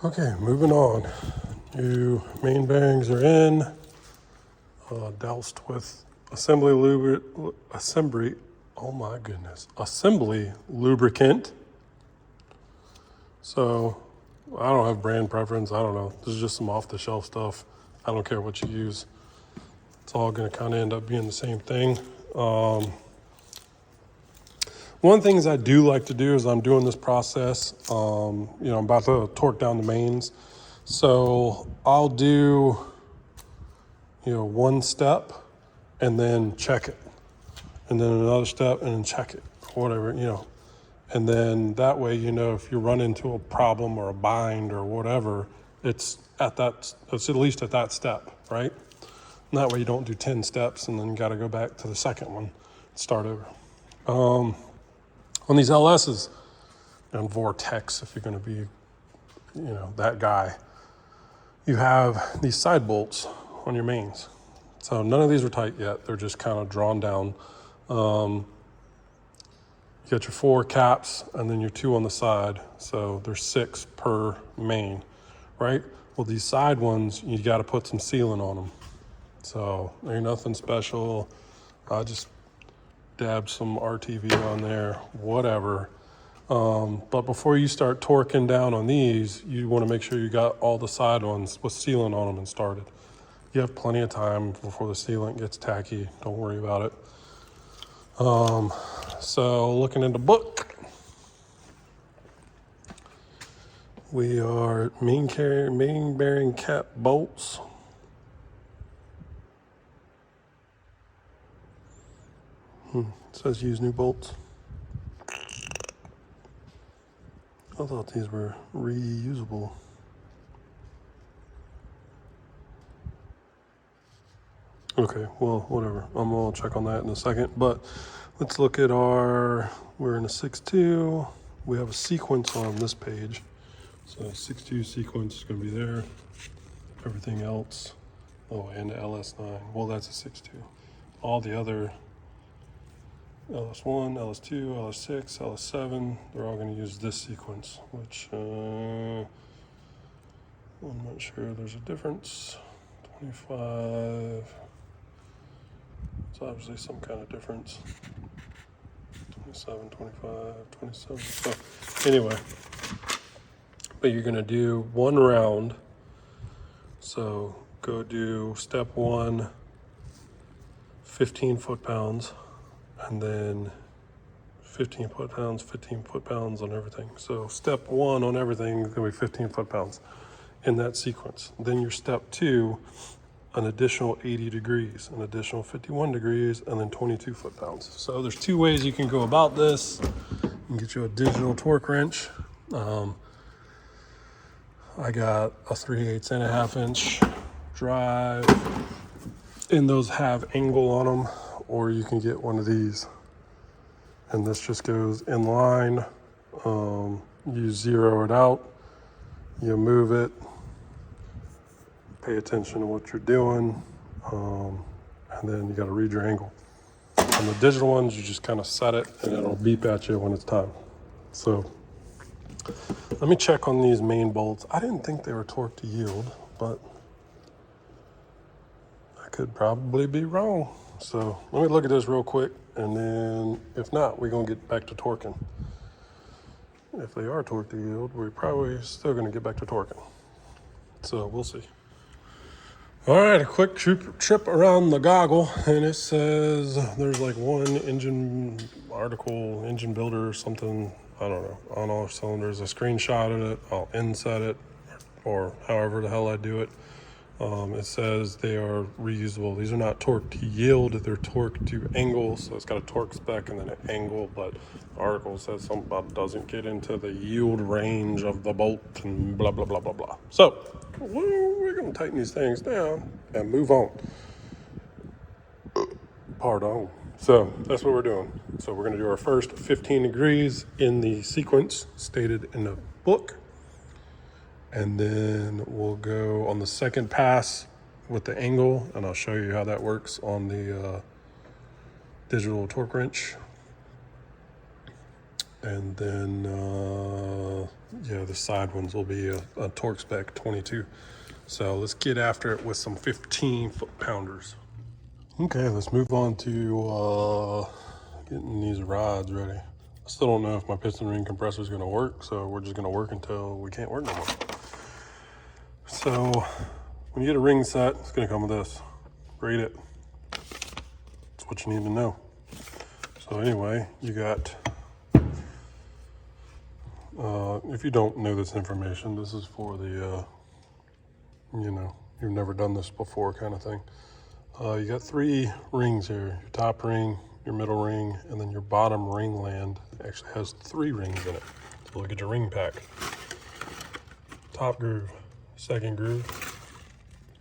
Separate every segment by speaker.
Speaker 1: Okay, moving on. New main bearings are in, doused with assembly lubricant. So I don't have brand preference. I don't know. This is just some off-the-shelf stuff. I don't care what you use. It's all going to kind of end up being the same thing. One of the things I do like to do is I'm doing this process, I'm about to torque down the mains. So I'll do, one step and then check it. And then another step and then check it, or whatever, And then that way, if you run into a problem or a bind or whatever, it's at least at that step, right? And that way you don't do 10 steps and then you got to go back to the second one, start over. On these LSs and Vortex, if you're going to be, that guy, you have these side bolts on your mains. So none of these are tight yet. They're just kind of drawn down. You got your 4 caps and then your 2 on the side. So there's 6 per main, right? Well, these side ones, you got to put some sealant on them. So ain't nothing special. I just dabbed some RTV on there, whatever. But before you start torquing down on these, you want to make sure you got all the side ones with sealant on them and started. You have plenty of time before the sealant gets tacky. Don't worry about it. So looking in the book, we are main bearing cap bolts. It says use new bolts. I thought these were reusable. Okay, well, whatever. I'm gonna check on that in a second, but let's look at we're in a 6.2. We have a sequence on this page. So 6.2 sequence is gonna be there. Everything else, and the LS9. Well, that's a 6.2. All the other LS1, LS2, LS6, LS7, they're all going to use this sequence, which I'm not sure there's a difference. 25, it's obviously some kind of difference. 27, 25, 27. So anyway, but you're going to do 1 round. So go do step 1, 15 foot-pounds. And then 15 foot-pounds on everything. So step 1 on everything is going to be 15 foot-pounds in that sequence. Then your step 2, an additional 80 degrees, an additional 51 degrees, and then 22 foot-pounds. So there's 2 ways you can go about this. You can get you a digital torque wrench. I got a 3/8 and a 1/2 inch drive, and those have angle on them. Or you can get one of these, and this just goes in line. You zero it out, you move it, pay attention to what you're doing, and then you got to read your angle. On the digital ones, you just kind of set it and it'll beep at you when it's time. So let me check on these main bolts. I didn't think they were torque to yield, but I could probably be wrong. So let me look at this real quick, and then if not, we're going to get back to torquing. If they are torque to yield, we're probably still going to get back to torquing. So we'll see. All right, a quick trip around the goggle, and it says there's like one engine article, engine builder or something, I don't know, on all cylinders. I screenshotted it, I'll inset it, or however the hell I do it. It says they are reusable. These are not torque to yield, they're torque to angle. So it's got a torque spec and then an angle, but the article says something about doesn't get into the yield range of the bolt and blah, blah, blah, blah, blah. So we're going to tighten these things down and move on. Pardon. So that's what we're doing. So we're going to do our first 15 degrees in the sequence stated in the book. And then we'll go on the second pass with the angle, and I'll show you how that works on the digital torque wrench. And then, yeah, the side ones will be a torque spec 22. So let's get after it with some 15 foot-pounders. Okay, let's move on to getting these rods ready. I still don't know if my piston ring compressor is going to work, so we're just going to work until we can't work no more. So when you get a ring set, it's going to come with this. Rate it. That's what you need to know. So anyway, you got, if you don't know this information, this is for the, you know, you've never done this before kind of thing. You got 3 rings here, your top ring, your middle ring, and then your bottom ring land actually has 3 rings in it. So look at your ring pack. Top groove, second groove,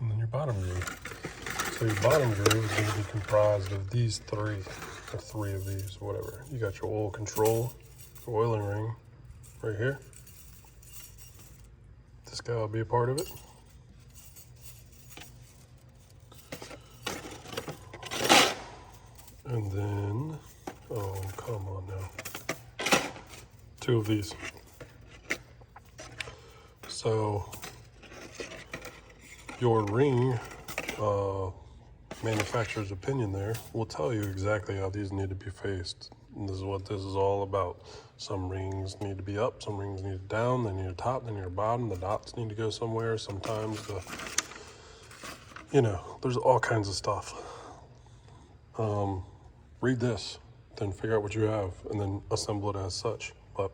Speaker 1: and then your bottom groove. So your bottom groove is going to be comprised of these 3, or 3 of these, whatever. You got your oil control, your oiling ring right here. This guy will be a part of it. And then, oh, come on now. 2 of these. So your ring manufacturer's opinion there will tell you exactly how these need to be faced. And this is what this is all about. Some rings need to be up, some rings need down, they need a top, they need a bottom, the dots need to go somewhere. Sometimes the, you know, there's all kinds of stuff. Read this, then figure out what you have, and then assemble it as such. But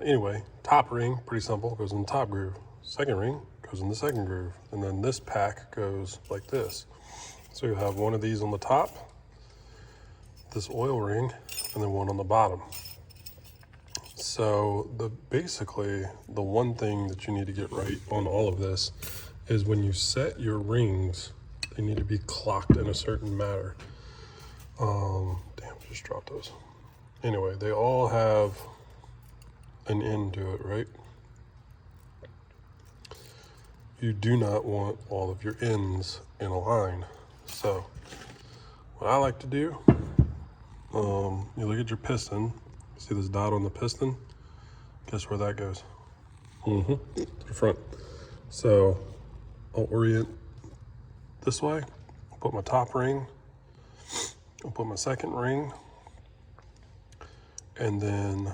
Speaker 1: anyway, top ring, pretty simple, goes in the top groove. Second ring goes in the second groove. And then this pack goes like this. So you have one of these on the top, this oil ring, and then one on the bottom. So basically, the one thing that you need to get right on all of this is when you set your rings, they need to be clocked in a certain manner. Damn, just dropped those. Anyway, they all have an end to it, right? You do not want all of your ends in a line. So what I like to do, you look at your piston, see this dot on the piston? Guess where that goes? To the front. So I'll orient this way, I'll put my top ring, I'll put my second ring, and then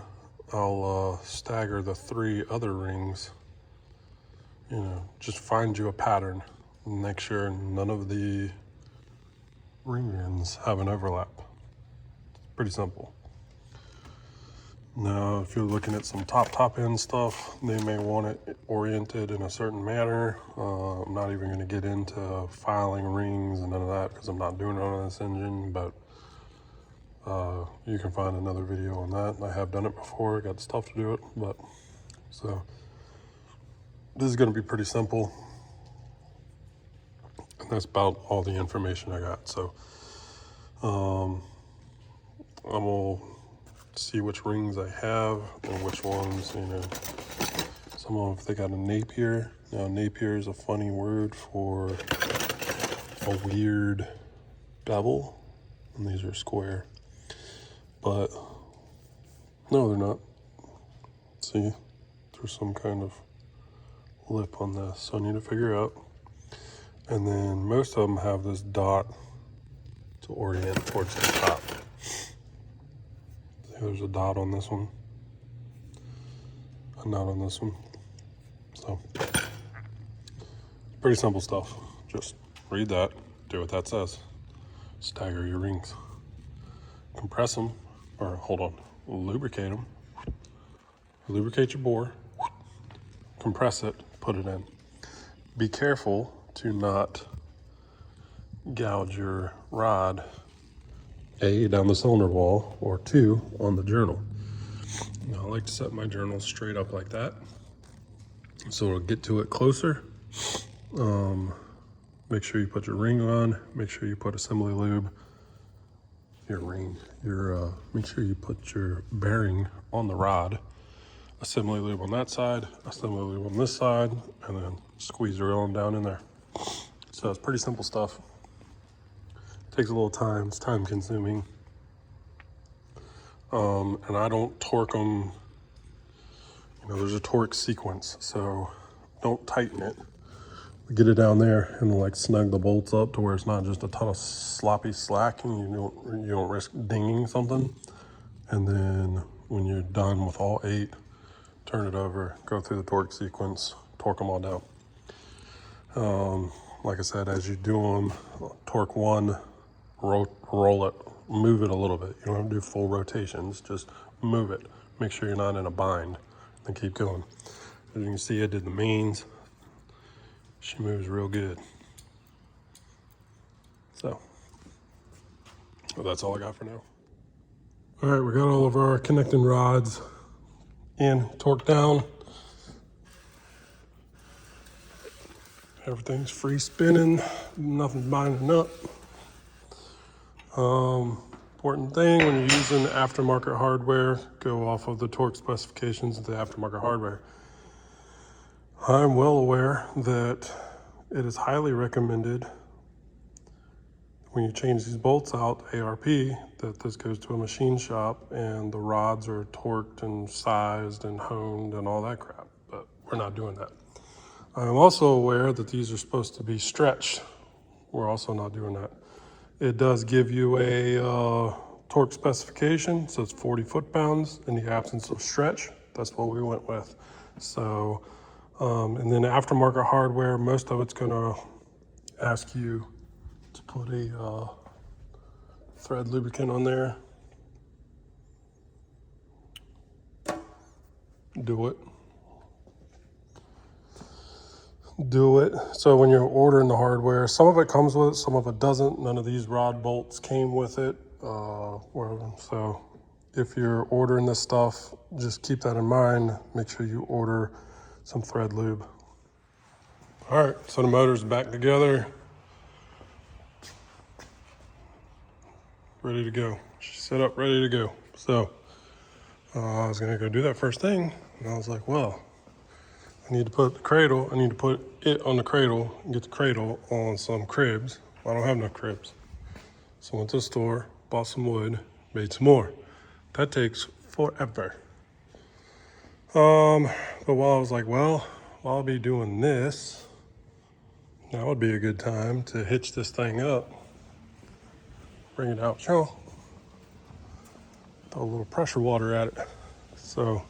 Speaker 1: I'll stagger the 3 other rings. You know, just find you a pattern and make sure none of the ring ends have an overlap. It's pretty simple. Now, if you're looking at some top end stuff, they may want it oriented in a certain manner. I'm not even going to get into filing rings and none of that because I'm not doing it on this engine, but you can find another video on that. I have done it before, got stuff to do it, but so this is going to be pretty simple. And that's about all the information I got. So I'm going to see which rings I have and which ones, you know, some of them, they got a Napier. Now, Napier is a funny word for a weird bevel, and these are square. But no, they're not. See, there's some kind of lip on this, so I need to figure out. And then most of them have this dot to orient towards the top. See, there's a dot on this one, a knot on this one. So pretty simple stuff. Just read that, do what that says. Stagger your rings, compress them, or hold on, lubricate them. Lubricate your bore, compress it, put it in. Be careful to not gouge your rod, A, down the cylinder wall, or 2, on the journal. Now, I like to set my journal straight up like that, so it'll get to it closer. Make sure you put your ring on, make sure you put assembly lube, make sure you put your bearing on the rod, assembly lube on that side, assembly lube on this side, and then squeeze your oil down in there. So it's pretty simple stuff. Takes a little time, it's time consuming. And I don't torque them. You know, there's a torque sequence, so don't tighten it. Get it down there and like snug the bolts up to where it's not just a ton of sloppy slack and you don't risk dinging something. And then when you're done with all 8, turn it over, go through the torque sequence, torque them all down. Like I said, as you do them, torque 1, roll it, move it a little bit. You don't have to do full rotations, just move it. Make sure you're not in a bind, and keep going. As you can see, I did the mains. She moves real good. So, well, that's all I got for now. All right, we got all of our connecting rods in, torqued down. Everything's free spinning, nothing binding up. Important thing when you're using aftermarket hardware, go off of the torque specifications of the aftermarket hardware. I'm well aware that it is highly recommended when you change these bolts out, ARP, that this goes to a machine shop and the rods are torqued and sized and honed and all that crap, but we're not doing that. I'm also aware that these are supposed to be stretched. We're also not doing that. It does give you a torque specification, so it's 40 foot-pounds in the absence of stretch. That's what we went with. So, and then aftermarket hardware, most of it's gonna ask you to put a thread lubricant on there. Do it. So when you're ordering the hardware, some of it comes with it, some of it doesn't. None of these rod bolts came with it. So if you're ordering this stuff, just keep that in mind. Make sure you order some thread lube. All right, so the motor's back together. Ready to go. She's set up, ready to go. So I was gonna go do that first thing, and I was like, well, I need to put the cradle, I need to put it on the cradle and get the cradle on some cribs. I don't have enough cribs. So I went to the store, bought some wood, made some more. That takes forever. But while I was like, well, while I'll be doing this, now would be a good time to hitch this thing up, bring it out, throw a little pressure water at it. So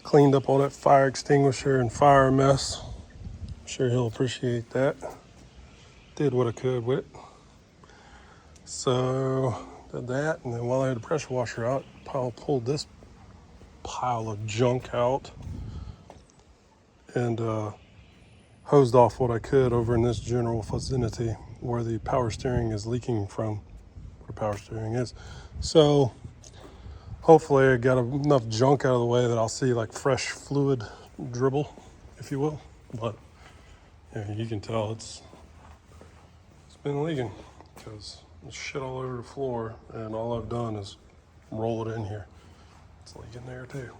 Speaker 1: cleaned up all that fire extinguisher and fire mess. I'm sure he'll appreciate that. Did what I could with it. So did that, and then while I had the pressure washer out, pulled this pile of junk out and hosed off what I could over in this general vicinity where the power steering is leaking from, where power steering is. So hopefully I got enough junk out of the way that I'll see like fresh fluid dribble, if you will. But yeah, you can tell it's been leaking because there's shit all over the floor, and all I've done is roll it in here. It's leaking there too.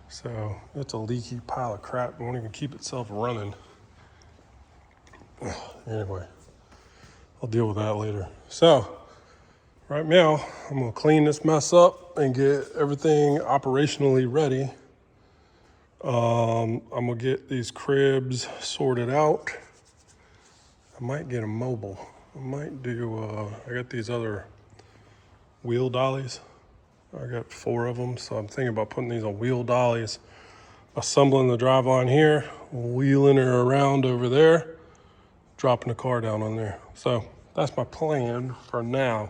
Speaker 1: So it's a leaky pile of crap. It won't even keep itself running. Anyway, I'll deal with that later. So right now, I'm gonna clean this mess up and get everything operationally ready. I'm gonna get these cribs sorted out. I might get a mobile. I might do, I got these other wheel dollies. I got 4 of them, so I'm thinking about putting these on wheel dollies, assembling the driveline here, wheeling her around over there, dropping the car down on there. So that's my plan for now.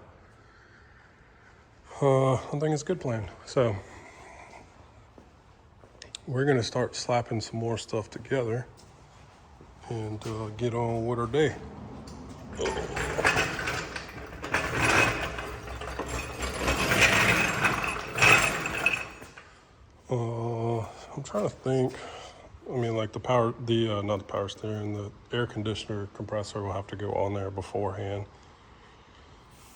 Speaker 1: I think it's a good plan. So we're gonna start slapping some more stuff together and get on with our day. I'm trying to think. I mean, like not the power steering, the air conditioner compressor will have to go on there beforehand.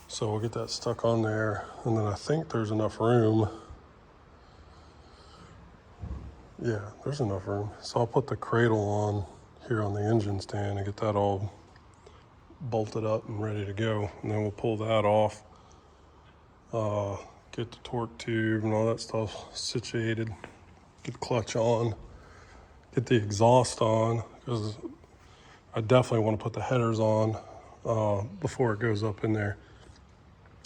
Speaker 1: So we'll get that stuck on there, and then I think there's enough room. Yeah, there's enough room. So I'll put the cradle on here on the engine stand and get that all bolted up and ready to go. And then we'll pull that off, get the torque tube and all that stuff situated, get the clutch on, get the exhaust on, because I definitely want to put the headers on before it goes up in there.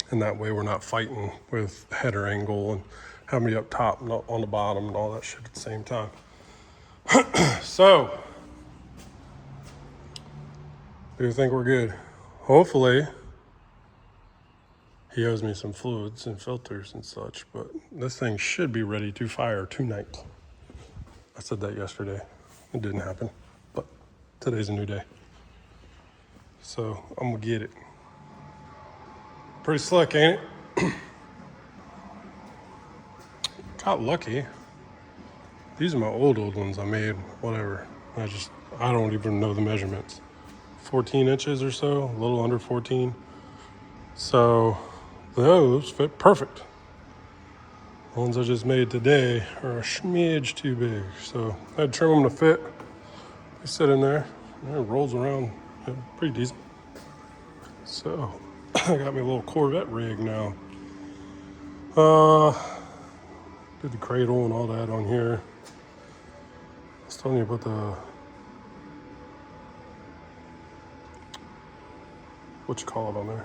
Speaker 1: And that way we're not fighting with header angle and having me up top and on the bottom and all that shit at the same time. So, do you think we're good? Hopefully, he owes me some fluids and filters and such, but this thing should be ready to fire tonight. I said that yesterday. It didn't happen, but today's a new day. So I'm gonna get it. Pretty slick, ain't it? Got lucky. These are my old ones I made, whatever. I don't even know the measurements. 14 inches or so, a little under 14. So those fit perfect. The ones I just made today are a smidge too big. So I had to trim them to fit. They sit in there, and it rolls around pretty decent. So I got me a little Corvette rig now. Did the cradle and all that on here. I still need to put the, what you call it on there,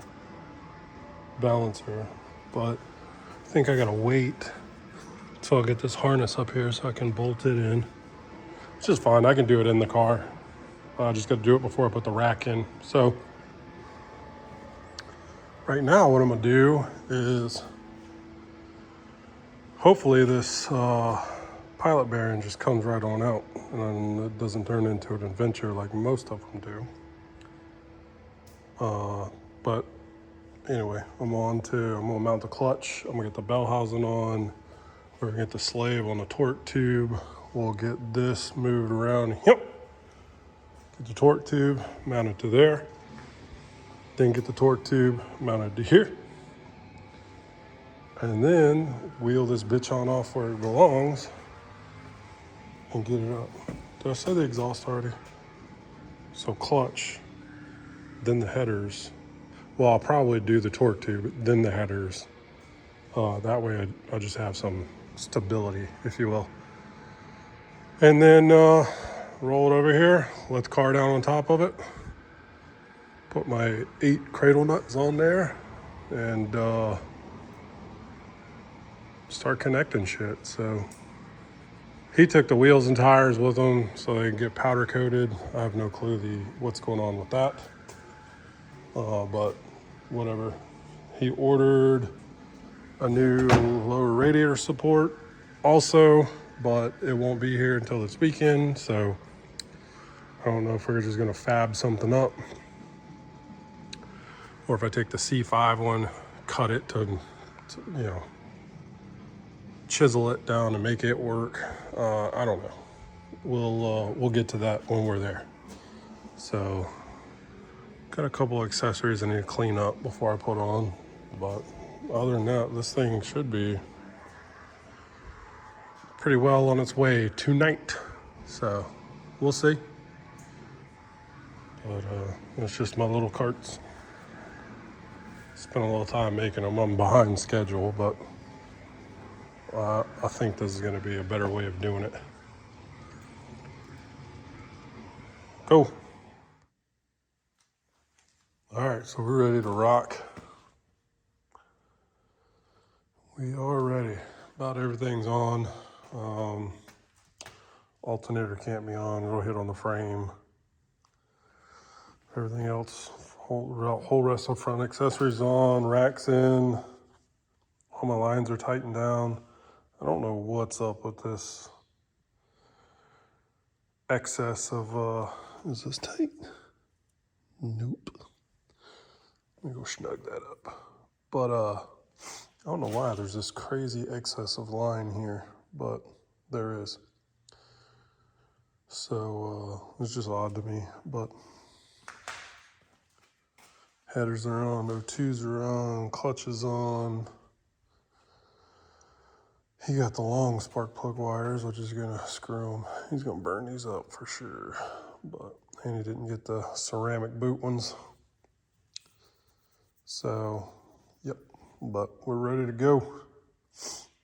Speaker 1: balancer. But I think I gotta wait until I get this harness up here so I can bolt it in. It's just fine, I can do it in the car. I just gotta do it before I put the rack in. So right now what I'm gonna do is hopefully this pilot bearing just comes right on out and it doesn't turn into an adventure like most of them do. But anyway, I'm gonna mount the clutch. I'm gonna get the bell housing on. We're gonna get the slave on the torque tube. We'll get this moved around. Yep. Get the torque tube mounted to there. Then get the torque tube mounted to here. And then wheel this bitch on off where it belongs and get it up. Did I say the exhaust already? So clutch, then the headers. Well, I'll probably do the torque tube, then the headers. That way I just have some stability, if you will. And then roll it over here, let the car down on top of it. Put my 8 cradle nuts on there and start connecting shit. So he took the wheels and tires with him so they can get powder coated. I have no clue what's going on with that. But whatever. He ordered a new lower radiator support also, but it won't be here until this weekend. So I don't know if we're just gonna fab something up or if I take the C5 one, cut it to chisel it down and make it work. I don't know. We'll get to that when we're there. So got a couple of accessories I need to clean up before I put on, but other than that, this thing should be pretty well on its way tonight. So we'll see. But it's just my little carts. Spent a little time making them. I'm behind schedule, but I think this is going to be a better way of doing it. Go. All right, so we're ready to rock. We are ready. About everything's on. Alternator can't be on. It'll hit on the frame. Everything else, whole rest of front accessories on, racks in. All my lines are tightened down. I don't know what's up with this excess of, is this tight? Nope. Let me go snug that up. But I don't know why there's this crazy excess of line here, but there is. So it's just odd to me, but headers are on, O2s are on, clutch is on. He got the long spark plug wires, which is gonna screw him. He's gonna burn these up for sure. And he didn't get the ceramic boot ones. So, yep, but we're ready to go.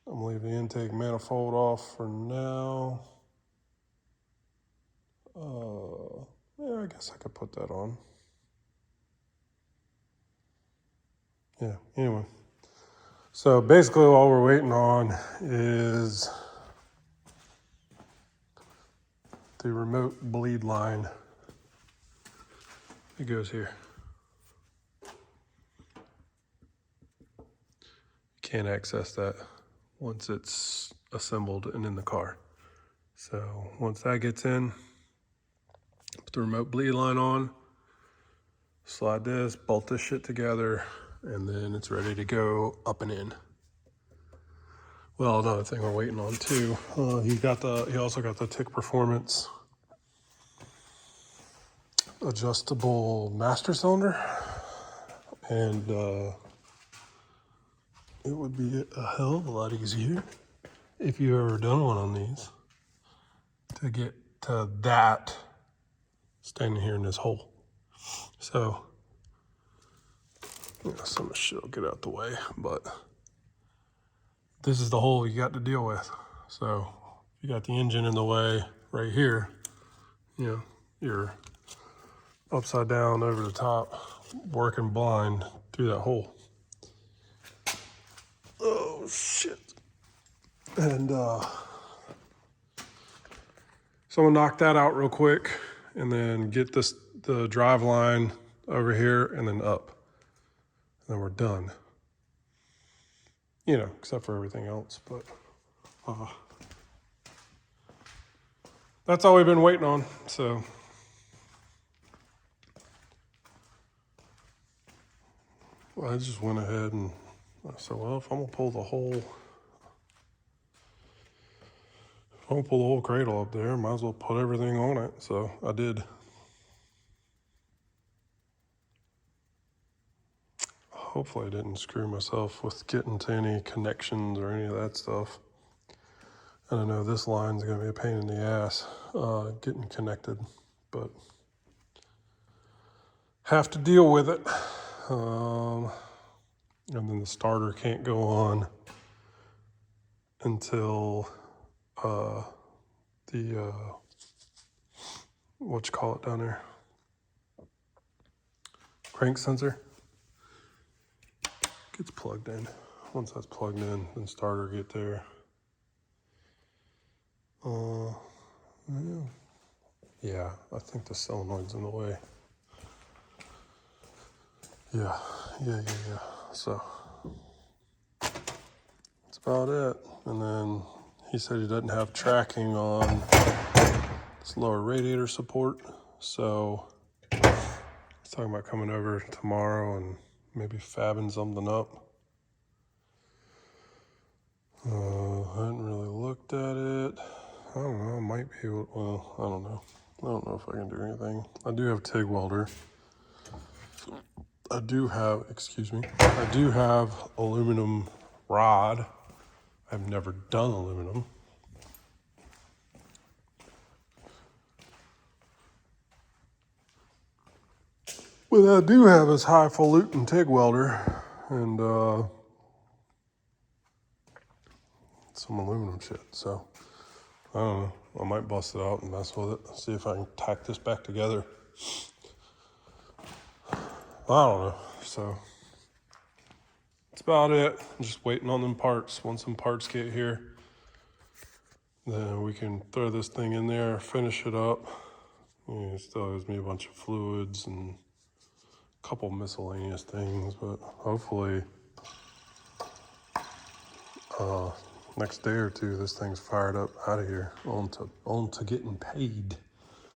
Speaker 1: I'm gonna leave the intake manifold off for now. Yeah, I guess I could put that on. Yeah, anyway. So basically all we're waiting on is the remote bleed line. It goes here. You can't access that once it's assembled and in the car. So once that gets in, put the remote bleed line on, slide this, bolt this shit together, and then it's ready to go up and in. Well, another thing we're waiting on too, he also got the Tick Performance adjustable master cylinder, and it would be a hell of a lot easier if you've ever done one on these to get to that standing here in this hole. So, some of the shit will get out the way, but this is the hole you got to deal with. So, you got the engine in the way right here, you're upside down over the top, working blind through that hole. Oh, shit. And so I'm gonna knock that out real quick and then get the drive line over here and then up. And then we're done. Except for everything else, but that's all we've been waiting on, so. Well, I just went ahead and I said, well, if I'm gonna pull the whole cradle up there, might as well put everything on it. So I did. Hopefully I didn't screw myself with getting to any connections or any of that stuff. And I know this line's gonna be a pain in the ass getting connected, but have to deal with it. And then the starter can't go on until the what you call it down there, crank sensor gets plugged in. Once that's plugged in, then starter get there. Yeah, I think the solenoid's in the way. Yeah. So that's about it. And then he said he doesn't have tracking on this lower radiator support, so he's talking about coming over tomorrow and maybe fabbing something up. I hadn't really looked at it. I don't know, might be, well, I don't know. I don't know if I can do anything. I do have TIG welder. I do have aluminum rod. I've never done aluminum. What I do have is highfalutin TIG welder and some aluminum shit. So I don't know. I might bust it out and mess with it. See if I can tack this back together. I don't know. So that's about it. I'm just waiting on them parts. Once some parts get here, then we can throw this thing in there, finish it up. It still gives me a bunch of fluids and a couple miscellaneous things, but hopefully next day or two, this thing's fired up out of here, on to getting paid.